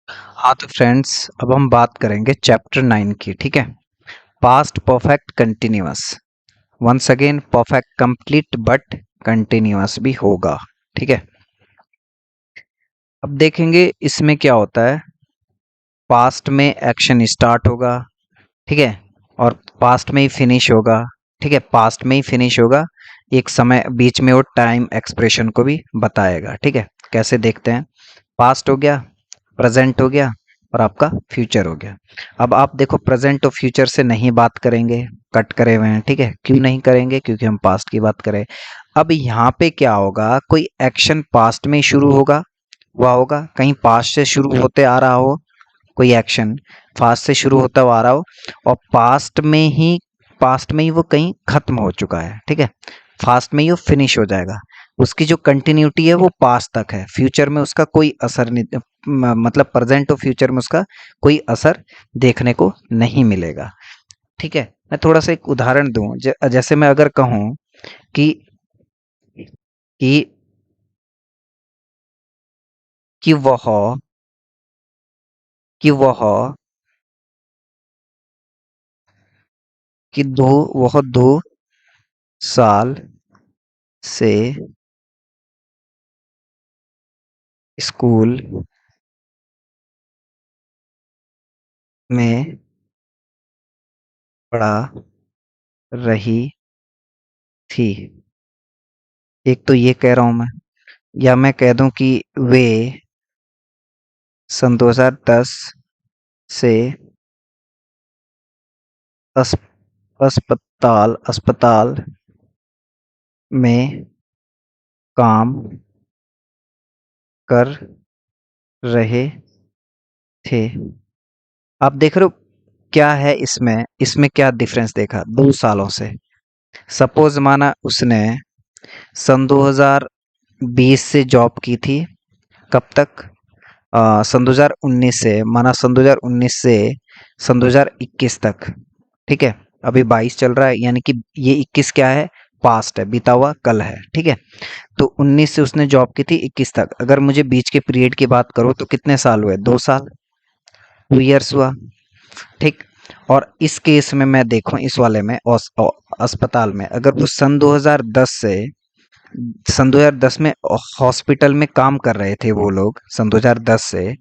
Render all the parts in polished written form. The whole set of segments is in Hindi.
हाँ तो फ्रेंड्स, अब हम बात करेंगे चैप्टर 9 की। ठीक है, past perfect continuous. Once again perfect complete but continuous भी होगा। ठीक है, अब देखेंगे इसमें क्या होता है। पास्ट में एक्शन स्टार्ट होगा, ठीक है, और पास्ट में ही फिनिश होगा। ठीक है, पास्ट में ही फिनिश होगा। एक समय बीच में वो टाइम एक्सप्रेशन को भी बताएगा। ठीक है, कैसे देखते हैं। पास्ट हो गया, प्रेजेंट हो गया, और आपका फ्यूचर हो गया। अब आप देखो, प्रेजेंट और फ्यूचर से नहीं बात करेंगे, कट करे हुए हैं। ठीक है, क्यों नहीं करेंगे? क्योंकि हम पास्ट की बात करें। अब यहाँ पे क्या होगा, कोई एक्शन पास्ट में ही शुरू होगा, हुआ होगा, कहीं पास्ट से शुरू होते आ रहा हो, कोई एक्शन फास्ट से शुरू होता हुआ आ रहा हो, और पास्ट में ही वो कहीं खत्म हो चुका है। ठीक है, फास्ट में ही वो फिनिश हो जाएगा। उसकी जो कंटिन्यूटी है वो पास्ट तक है, फ्यूचर में उसका कोई असर नहीं, मतलब प्रेजेंट और फ्यूचर में उसका कोई असर देखने को नहीं मिलेगा। ठीक है, मैं थोड़ा सा एक उदाहरण दूं। जैसे मैं अगर कहूं कि कि कि वह कि वह कि दो वह 2 साल से स्कूल में पढ़ा रही थी। एक तो ये कह रहा हूं मैं, या मैं कह दूं कि वे सन 2010 से अस, अस्पताल में काम कर रहे थे। आप देख रहे हो क्या है इसमें, क्या डिफरेंस देखा 2 सालों से। सपोज माना उसने सन 2020 से जॉब की थी, कब तक? सन 2019 से, माना सन 2019 से सन 2021 तक। ठीक है, अभी 22 चल रहा है, यानी कि ये 21 क्या है? पास्ट है, बीता हुआ कल है। ठीक है, तो 19 से उसने जॉब की थी 21 तक। अगर मुझे बीच के पीरियड की बात करो तो कितने साल हुए? 2 साल, 2 इयर्स हुआ। ठीक, और इस केस में मैं देखूं, इस वाले में अस्पताल में, अगर वो सन 2010 में हॉस्पिटल में काम कर रहे थे वो लोग, सन 2010 से,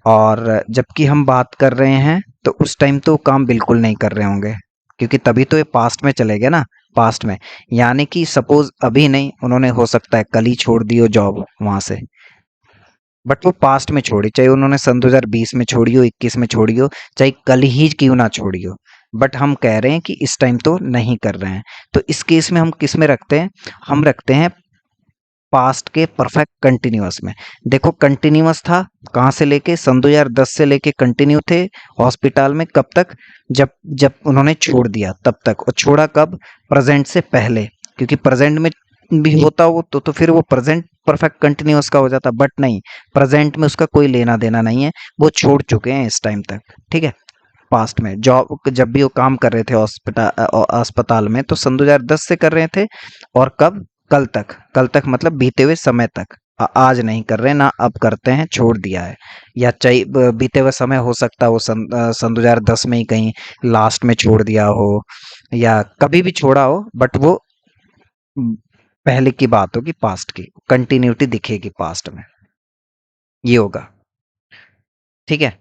और जबकि हम बात कर रहे हैं तो उस टाइम तो वो काम बिल्कुल नहीं कर रहे होंगे, क्योंकि तभी तो ये पास्ट में चले गए ना, पास्ट में। यानी कि सपोज अभी नहीं, उन्होंने हो सकता है कल ही छोड़ दी हो जॉब वहां से, बट वो पास्ट में छोड़ी, चाहे उन्होंने सन 2020 में छोड़ी हो, 21 में छोड़ी हो, चाहे कल ही क्यों ना छोड़ी हो, बट हम कह रहे हैं कि इस टाइम तो नहीं कर रहे हैं। तो इस केस में हम किस में रखते हैं? हम रखते हैं पास्ट के परफेक्ट कंटिन्यूअस में। देखो, कंटिन्यूअस था कहाँ से लेके, सन 2010 से लेके कंटिन्यू थे हॉस्पिटल में, कब तक? जब जब उन्होंने छोड़ दिया तब तक। और छोड़ा कब? प्रेजेंट से पहले, क्योंकि प्रेजेंट में भी होता वो तो फिर वो प्रेजेंट परफेक्ट कंटिन्यूअस का हो जाता, बट नहीं, प्रेजेंट में उसका कोई लेना देना नहीं है, वो छोड़ चुके हैं इस टाइम तक। ठीक है, पास्ट में जॉब जब भी वो काम कर रहे थे अस्पताल में, तो सन 2010 से कर रहे थे, और कब? कल तक। कल तक मतलब बीते हुए समय तक। आज नहीं कर रहे ना, अब करते हैं, छोड़ दिया है। या चाहे बीते हुए समय हो सकता है वो सन 2010 में ही कहीं लास्ट में छोड़ दिया हो, या कभी भी छोड़ा हो, बट वो म, पहले की बात होगी, पास्ट की कंटिन्यूटी दिखेगी पास्ट में, ये होगा। ठीक है,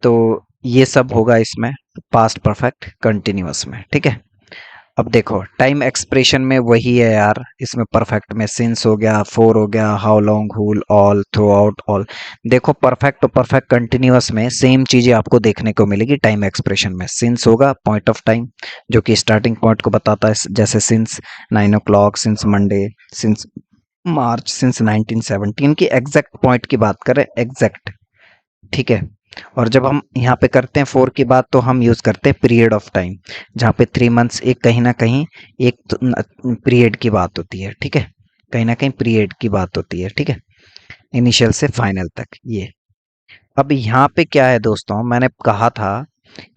तो ये सब होगा इसमें पास्ट परफेक्ट कंटिन्यूअस में। ठीक है, अब देखो टाइम एक्सप्रेशन में वही है यार, इसमें परफेक्ट में सिंस हो गया, फोर हो गया, how long, whole, all, throughout, all. देखो परफेक्ट और परफेक्ट कंटिन्यूअस में सेम चीजें आपको देखने को मिलेगी। टाइम एक्सप्रेशन में सिंस होगा, पॉइंट ऑफ टाइम, जो कि स्टार्टिंग पॉइंट को बताता है, जैसे since 9 o'clock, since Monday, since March, since 1917 की एग्जैक्ट पॉइंट की बात करें, एग्जैक्ट। ठीक है, और जब हम यहाँ पे करते हैं फोर की बात, तो हम यूज करते हैं पीरियड ऑफ टाइम, जहाँ पे 3 मंथ्स एक कहीं ना कहीं एक पीरियड की बात होती है। ठीक है, कहीं ना कहीं पीरियड की बात होती है। ठीक है, इनिशियल से फाइनल तक ये। अब यहाँ पे क्या है दोस्तों, मैंने कहा था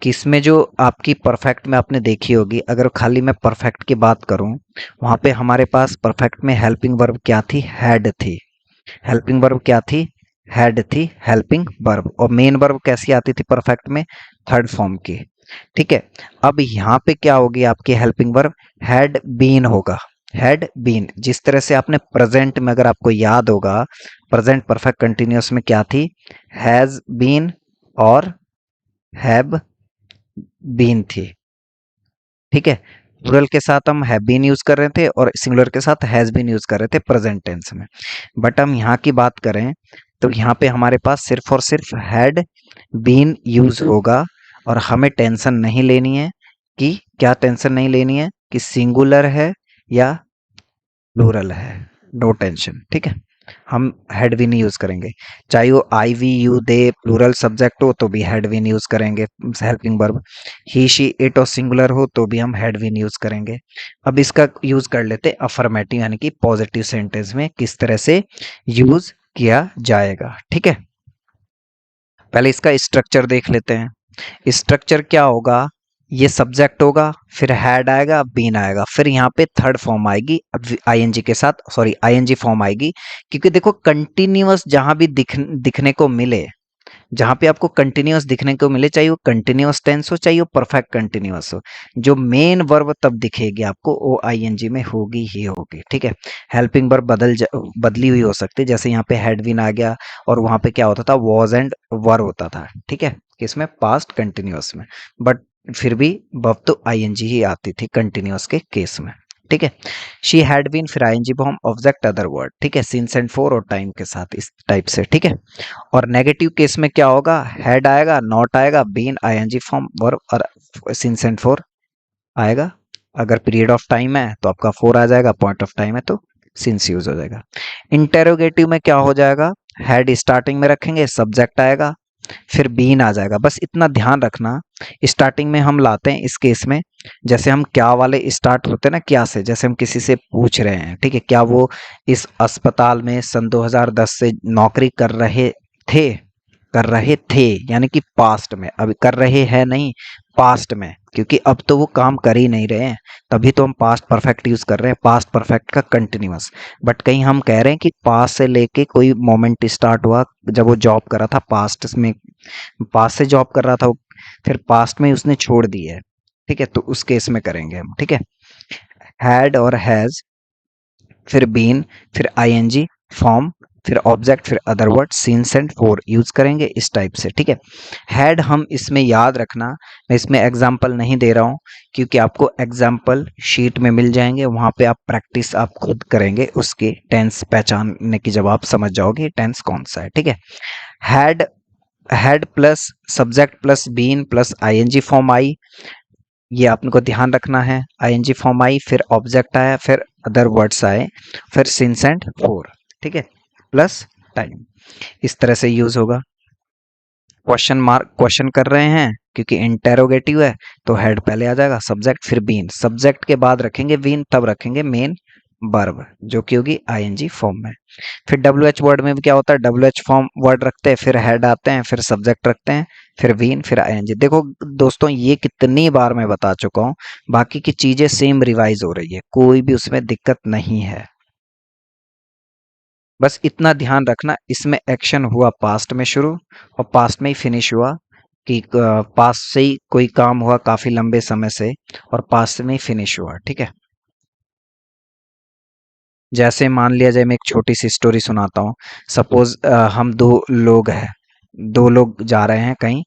कि इसमें जो आपकी परफेक्ट में आपने देखी होगी, अगर खाली मैं परफेक्ट की बात करूं, वहां पे हमारे पास परफेक्ट में हेल्पिंग वर्ब क्या थी? हैड थी। हेल्पिंग वर्ब क्या थी? हैड थी हेल्पिंग वर्ब, और मेन वर्ब कैसी आती थी परफेक्ट में, थर्ड फॉर्म की। ठीक है, अब यहाँ पे क्या होगी आपकी हेल्पिंग वर्ब, हैड बीन होगा, हैड बीन। जिस तरह से आपने प्रेजेंट में, अगर आपको याद होगा, प्रेजेंट परफेक्ट कंटिन्यूअस में क्या थी, हैज बीन और हैव बीन थी। ठीक है, प्लूरल के साथ हम हैव बीन यूज कर रहे थे और सिंगुलर के साथ हैज बीन यूज कर रहे थे प्रेजेंट टेंस में। बट हम यहाँ की बात करें तो यहाँ पे हमारे पास सिर्फ और सिर्फ हैड बीन यूज होगा, और हमें टेंशन नहीं लेनी है कि, क्या टेंशन नहीं लेनी है कि सिंगुलर है या प्लूरल है, नो टेंशन। ठीक है, हम हैड वीन यूज करेंगे, चाहे वो I we you they plural subject हो तो भी हैड वीन यूज करेंगे helping verb, he she it और सिंगुलर हो तो भी हम हैड वीन यूज करेंगे। अब इसका यूज कर लेते अफर्मेटिव यानी कि पॉजिटिव सेंटेंस में किस तरह से यूज किया जाएगा। ठीक है, पहले इसका स्ट्रक्चर देख लेते हैं। स्ट्रक्चर क्या होगा, ये सब्जेक्ट होगा, फिर हैड आएगा, बीन आएगा, फिर यहाँ पे थर्ड फॉर्म आएगी आईएनजी के साथ, सॉरी आईएनजी फॉर्म आएगी। क्योंकि देखो कंटिन्यूअस जहां भी दिखने को मिले, जहां पे आपको कंटिन्यूअस दिखने को मिले, चाहे वो कंटिन्यूअस टेंस हो चाहे वो परफेक्ट कंटिन्यूअस हो, जो मेन वर्ब तब दिखेगी आपको वो आईएनजी में होगी ही होगी। ठीक है, हेल्पिंग वर्ब बदली हुई हो सकती है, जैसे यहाँ पे हैड बीन आ गया और वहां पे क्या होता था, वॉज एंड वर होता था। ठीक है, किसमें, पास्ट कंटिन्यूअस में, बट फिर भी वर्ब तो आईएनजी ही आती थी कंटिन्यूअस के केस में। ठीक है, शी हैड बीन, फिर ING form, object, other word. ठीक है, सिंस एंड फॉर और टाइम के साथ, इस टाइप से। ठीक है, और नेगेटिव केस में क्या होगा, हैड आएगा, नॉट आएगा, बीन, आईएनजी फॉर्म, वर्ब और सिंस एंड फॉर आएगा। अगर पीरियड ऑफ टाइम है तो आपका फोर आ जाएगा, पॉइंट ऑफ टाइम है तो सिंस यूज हो जाएगा। इंटेरोगेटिव में क्या हो जाएगा, हैड स्टार्टिंग में रखेंगे, सब्जेक्ट आएगा, फिर बीन आ जाएगा। बस इतना ध्यान रखना, स्टार्टिंग में हम लाते हैं इस केस में, जैसे हम क्या वाले स्टार्ट होते हैं ना, क्या से, जैसे हम किसी से पूछ रहे हैं, ठीक है, क्या वो इस अस्पताल में सन 2010 से नौकरी थे कर रहे थे, यानी कि पास्ट में, अभी कर रहे हैं नहीं, पास्ट में, क्योंकि अब तो वो काम कर ही नहीं रहे हैं, तभी तो हम पास्ट परफेक्ट यूज कर रहे हैं, पास्ट परफेक्ट का कंटिन्यूअस। बट कहीं हम कह रहे हैं कि पास्ट से लेके कोई मोमेंट स्टार्ट हुआ जब वो जॉब कर रहा था, पास्ट में, पास्ट से जॉब कर रहा था वो, फिर पास्ट में उसने छोड़ दी है। ठीक है, तो उस केस में करेंगे हम। ठीक है, हैड और हैज, फिर बीन, फिर आईएनजी फॉर्म, फिर ऑब्जेक्ट, फिर other word, since and for use करेंगे इस टाइप से। ठीक है, हैड हम इसमें याद रखना, मैं इसमें एग्जांपल नहीं दे रहा हूं क्योंकि आपको एग्जांपल शीट में मिल जाएंगे, वहां पे आप प्रैक्टिस आप खुद करेंगे उसकी, टेंस पहचानने की, जब आप समझ जाओगे टेंस कौन सा है। ठीक है, had, had plus subject plus been plus ING form आई, ये आपको ध्यान रखना है। आईएनजी फॉर्म आई, फिर ऑब्जेक्ट आया, फिर अदर वर्ड्स आए, फिर सिंस एंड फॉर। ठीक है, प्लस टाइम, इस तरह से यूज होगा। क्वेश्चन मार्क, क्वेश्चन कर रहे हैं क्योंकि इंटेरोगेटिव है तो हेड पहले आ जाएगा, सब्जेक्ट फिर बीन, सब्जेक्ट के बाद रखेंगे बीन, तब रखेंगे मेन वर्ब जो कि होगी आईएनजी फॉर्म में। फिर डब्ल्यू एच वर्ड में भी क्या होता है, डब्ल्यू एच फॉर्म वर्ड रखते हैं, फिर हेड आते हैं, फिर सब्जेक्ट रखते हैं, फिर बीन, फिर आईएनजी। देखो दोस्तों, ये कितनी बार मैं बता चुका हूँ, बाकी की चीजें सेम रिवाइज हो रही है, कोई भी उसमें दिक्कत नहीं है। बस इतना ध्यान रखना, इसमें एक्शन हुआ पास्ट में शुरू और पास्ट में ही फिनिश हुआ, कि पास्ट से ही कोई काम हुआ काफी लंबे समय से और पास्ट में ही फिनिश हुआ। ठीक है, जैसे मान लिया जाए, मैं एक छोटी सी स्टोरी सुनाता हूँ। सपोज हम दो लोग हैं, दो लोग जा रहे हैं कहीं,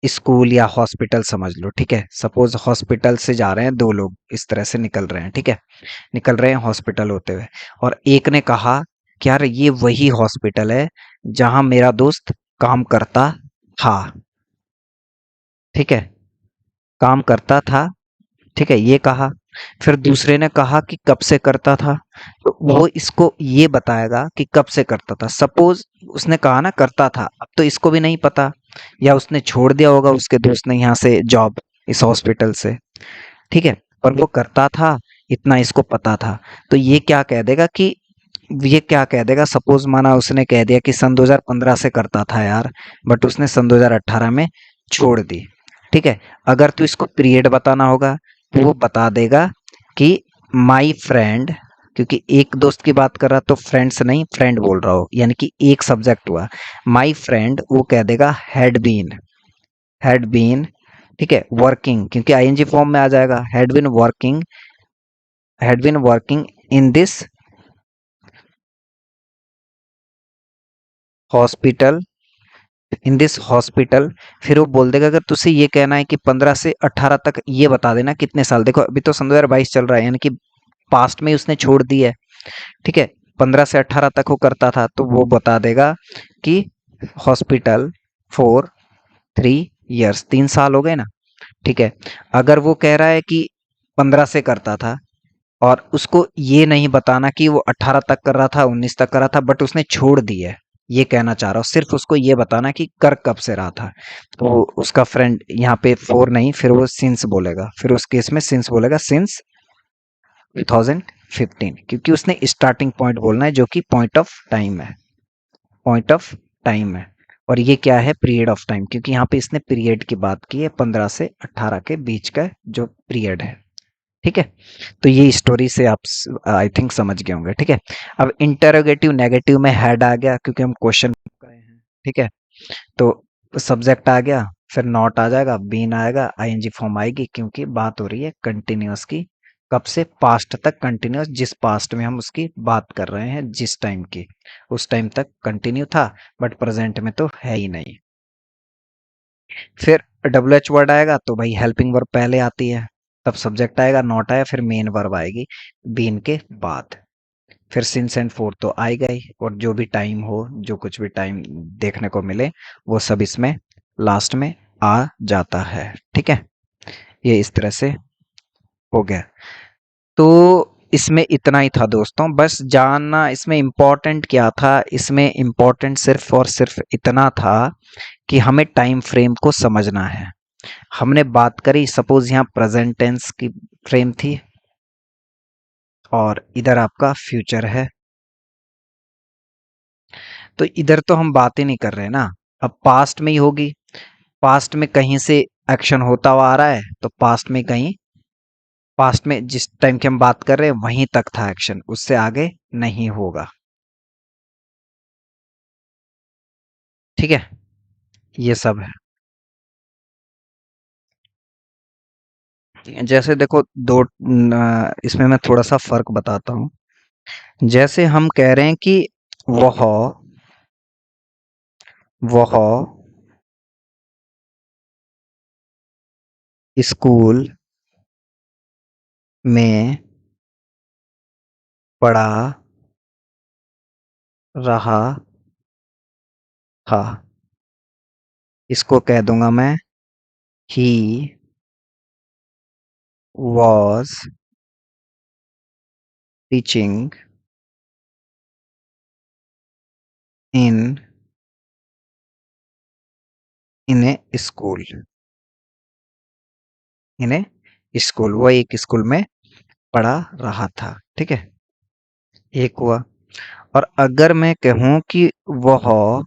स्कूल या हॉस्पिटल समझ लो। ठीक है, सपोज हॉस्पिटल से जा रहे हैं दो लोग, इस तरह से निकल रहे हैं। ठीक है, निकल रहे हैं हॉस्पिटल होते हुए, और एक ने कहा कि यार ये वही हॉस्पिटल है जहां मेरा दोस्त काम करता था। ठीक है, काम करता था। ठीक है, ये कहा। फिर दूसरे ने कहा कि कब से करता था, तो वो इसको ये बताएगा कि कब से करता था। सपोज उसने कहा ना करता था, अब तो इसको भी नहीं पता, या उसने छोड़ दिया होगा उसके दोस्त ने यहाँ से जॉब, इस हॉस्पिटल से। ठीक है, पर वो करता था, इतना इसको पता था। तो ये क्या कह देगा कि, ये क्या कह देगा, सपोज माना उसने कह दिया कि सन 2015 से करता था यार, बट उसने सन 2018 में छोड़ दी। ठीक है, अगर तो इसको पीरियड बताना होगा तो वो बता देगा कि माई फ्रेंड क्योंकि एक दोस्त की बात कर रहा तो फ्रेंड्स नहीं फ्रेंड बोल रहा हो, यानी कि एक सब्जेक्ट हुआ। माई फ्रेंड वो कह देगा हैड बीन, ठीक है, वर्किंग, क्योंकि आईएनजी फॉर्म में आ जाएगा। Had been working in this hospital, in this hospital. फिर वो बोल देगा अगर तुझसे ये कहना है कि 15 से 18 तक ये बता देना कितने साल। देखो अभी तो सन 2022 चल रहा है, यानी कि पास्ट में ही उसने छोड़ दी है, ठीक है। 15 से 18 तक वो करता था तो वो बता देगा कि हॉस्पिटल फॉर 3 इयर्स, 3 साल हो गए ना, ठीक है। अगर वो कह रहा है कि 15 से करता था और उसको ये नहीं बताना कि वो 18 तक कर रहा था, 19 तक कर रहा था, बट उसने छोड़ दी है, ये कहना चाह रहा हूँ। सिर्फ उसको ये बताना कि कर कब से रहा था। तो उसका फ्रेंड यहाँ पे फोर नहीं, फिर वो सिंस बोलेगा, फिर उस केस में सिंस बोलेगा, सिंस 2015, क्योंकि उसने स्टार्टिंग पॉइंट बोलना है जो कि पॉइंट ऑफ टाइम है। और ये क्या है, पीरियड ऑफ टाइम, क्योंकि यहाँ पे इसने पीरियड की बात की है, 15 से 18 के बीच का जो पीरियड है, ठीक है। तो ये स्टोरी से आप आई थिंक समझ गए होंगे, ठीक है। अब इंटरोगेटिव नेगेटिव में हेड आ गया क्योंकि हम क्वेश्चन कर रहे हैं, ठीक है। तो सब्जेक्ट आ गया, फिर नॉट आ जाएगा, बीन आएगा, आईएनजी फॉर्म आएगी, क्योंकि बात हो रही है कंटिन्यूअस की। कब से, पास्ट तक कंटिन्यूअस, जिस पास्ट में हम उसकी बात कर रहे हैं, जिस टाइम की, उस टाइम तक कंटिन्यू था, बट प्रेजेंट में तो है ही नहीं। फिर डब्ल्यू एच वर्ड आएगा तो भाई हेल्पिंग वर्ब पहले आती है, तब सब्जेक्ट आएगा, नॉट आया, फिर मेन वर्ब आएगी बीन के बाद। फिर सिंस एंड फोर तो आएगा ही, और जो भी टाइम हो, जो कुछ भी टाइम देखने को मिले, वो सब इसमें लास्ट में आ जाता है, ठीक है। ये इस तरह से हो गया। तो इसमें इतना ही था दोस्तों, बस जानना इसमें इम्पोर्टेंट क्या था। इसमें इम्पोर्टेंट सिर्फ और सिर्फ इतना था कि हमें टाइम फ्रेम को समझना है। हमने बात करी, सपोज यहाँ प्रेजेंट टेंस की फ्रेम थी और इधर आपका फ्यूचर है, तो इधर तो हम बात ही नहीं कर रहे ना, अब पास्ट में ही होगी। पास्ट में कहीं से एक्शन होता हुआ आ रहा है, तो पास्ट में कहीं, पास्ट में जिस टाइम की हम बात कर रहे हैं वहीं तक था एक्शन, उससे आगे नहीं होगा, ठीक है। ये सब है। जैसे देखो इसमें मैं थोड़ा सा फर्क बताता हूँ। जैसे हम कह रहे हैं कि वह वह स्कूल में पढ़ा रहा था, इसको कह दूंगा मैं, he was teaching in in A school, in A school, वो एक स्कूल में पढ़ा रहा था, ठीक है। एक हुआ। और अगर मैं कहूं कि वह,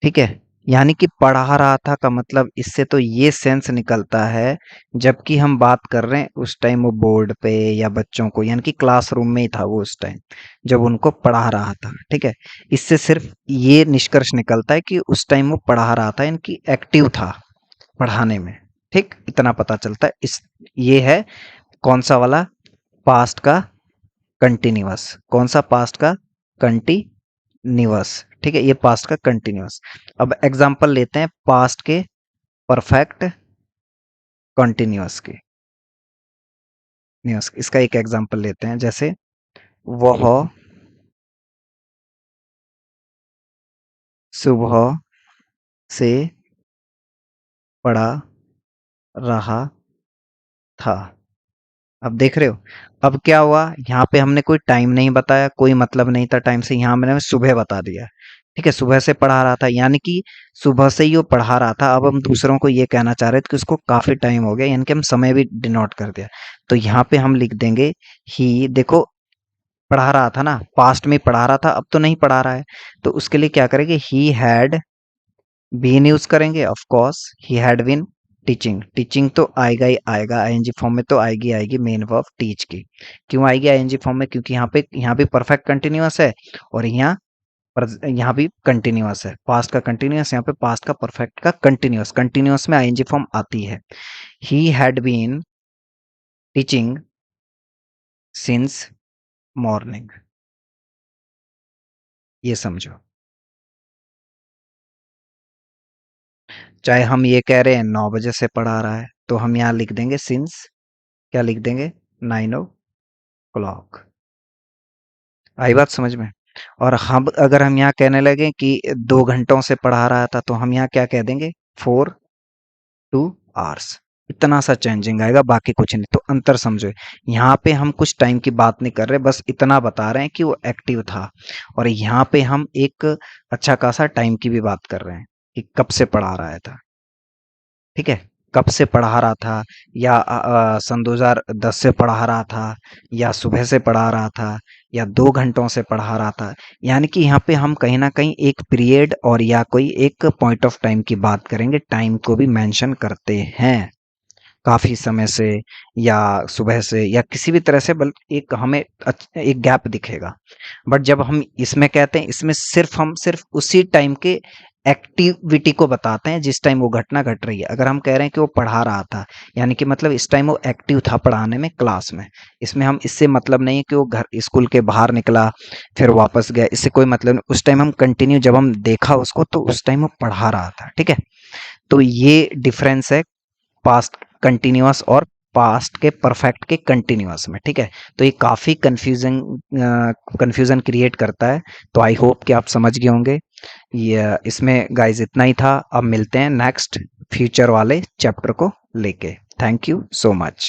ठीक है, यानी कि पढ़ा रहा था का मतलब इससे तो ये सेंस निकलता है, जबकि हम बात कर रहे हैं उस टाइम वो बोर्ड पे या बच्चों को, यानी कि क्लासरूम में ही था वो उस टाइम जब उनको पढ़ा रहा था, ठीक है। इससे सिर्फ ये निष्कर्ष निकलता है कि उस टाइम वो पढ़ा रहा था, यानी कि एक्टिव था पढ़ाने में, ठीक, इतना पता चलता है। इस ये है कौन सा वाला, पास्ट का कंटिन्यूअस, कौन सा, पास्ट का कंटिन्यूअस, ठीक है, ये पास्ट का कंटिन्यूअस। अब एग्जांपल लेते हैं पास्ट के परफेक्ट कंटिन्यूअस के, न्यूअस, इसका एक एग्जांपल लेते हैं। जैसे वह सुबह से पढ़ा रहा था। अब देख रहे हो, अब क्या हुआ, यहाँ पे हमने कोई टाइम नहीं बताया, कोई मतलब नहीं था टाइम से, यहाँ मैंने सुबह बता दिया, ठीक है। सुबह से पढ़ा रहा था, यानी कि सुबह से ही वो पढ़ा रहा था। अब हम दूसरों को ये कहना चाह रहे थे कि उसको काफी टाइम हो गया, यानी कि हम समय भी डिनोट कर दिया। तो यहाँ पे हम लिख देंगे ही, देखो पढ़ा रहा था ना, पास्ट में पढ़ा रहा था, अब तो नहीं पढ़ा रहा है, तो उसके लिए क्या करेंगे, ही हैड बीन यूज करेंगे, of course he had been, teaching, teaching तो आएगा ही आएगा, आईएनजी फॉर्म में तो आएगी आएगी मेन वर्ब टीच की। क्यों आएगी आईएनजी फॉर्म में? क्योंकि यहाँ पे परफेक्ट कंटिन्यूअस है और यहाँ भी कंटिन्यूअस है। पास्ट का कंटिन्यूअस, यहाँ पे पास्ट का परफेक्ट का कंटिन्यूअस, कंटिन्यूअस में आईएनजी फॉर्म आती है। He had been teaching since morning, ये समझो। चाहे हम ये कह रहे हैं 9 बजे से पढ़ा रहा है, तो हम यहाँ लिख देंगे सिंस, क्या लिख देंगे? 9 o'clock। आई बात समझ में? और हम अगर हम यहाँ कहने लगे कि 2 घंटों से पढ़ा रहा था, तो हम यहाँ क्या कह देंगे? 4 to 2 hours। इतना सा चेंजिंग आएगा, बाकी कुछ नहीं। तो अंतर समझो, यहाँ पे हम कुछ टाइम की बात नहीं कर रहे, बस इतना बता रहे हैं कि वो एक्टिव था। और यहाँ पे हम एक अच्छा खासा टाइम की भी बात कर रहे हैं कि कब से पढ़ा रहा था। ठीक है, कब से पढ़ा रहा था, या सन 2010 से पढ़ा रहा था, या सुबह से पढ़ा रहा था, या 2 घंटों से पढ़ा रहा था। यानी कि यहाँ पे हम कहीं ना कहीं एक पीरियड और या कोई एक पॉइंट ऑफ टाइम की बात करेंगे, टाइम को भी मेंशन करते हैं। काफी समय से, या सुबह से, या किसी भी तरह से, बल्कि एक हमें एक गैप दिखेगा। बट जब हम इसमें कहते हैं, इसमें हम सिर्फ उसी टाइम के एक्टिविटी को बताते हैं जिस टाइम वो घटना घट रही है। अगर हम कह रहे हैं कि वो पढ़ा रहा था, यानी कि मतलब इस टाइम वो एक्टिव था पढ़ाने में, क्लास में। इसमें हम इससे मतलब नहीं है कि वो घर स्कूल के बाहर निकला फिर वापस गया, इससे कोई मतलब नहीं। उस टाइम हम कंटिन्यू, जब हम देखा उसको, तो उस टाइम वो पढ़ा रहा था। ठीक है, तो ये डिफरेंस है पास्ट कंटिन्यूअस और पास्ट के परफेक्ट के कंटिन्यूअस में। ठीक है, तो ये काफी कंफ्यूजन क्रिएट करता है। तो आई होप कि आप समझ गए होंगे। ये इसमें गाइस इतना ही था। अब मिलते हैं नेक्स्ट फ्यूचर वाले चैप्टर को लेके। Thank you so much.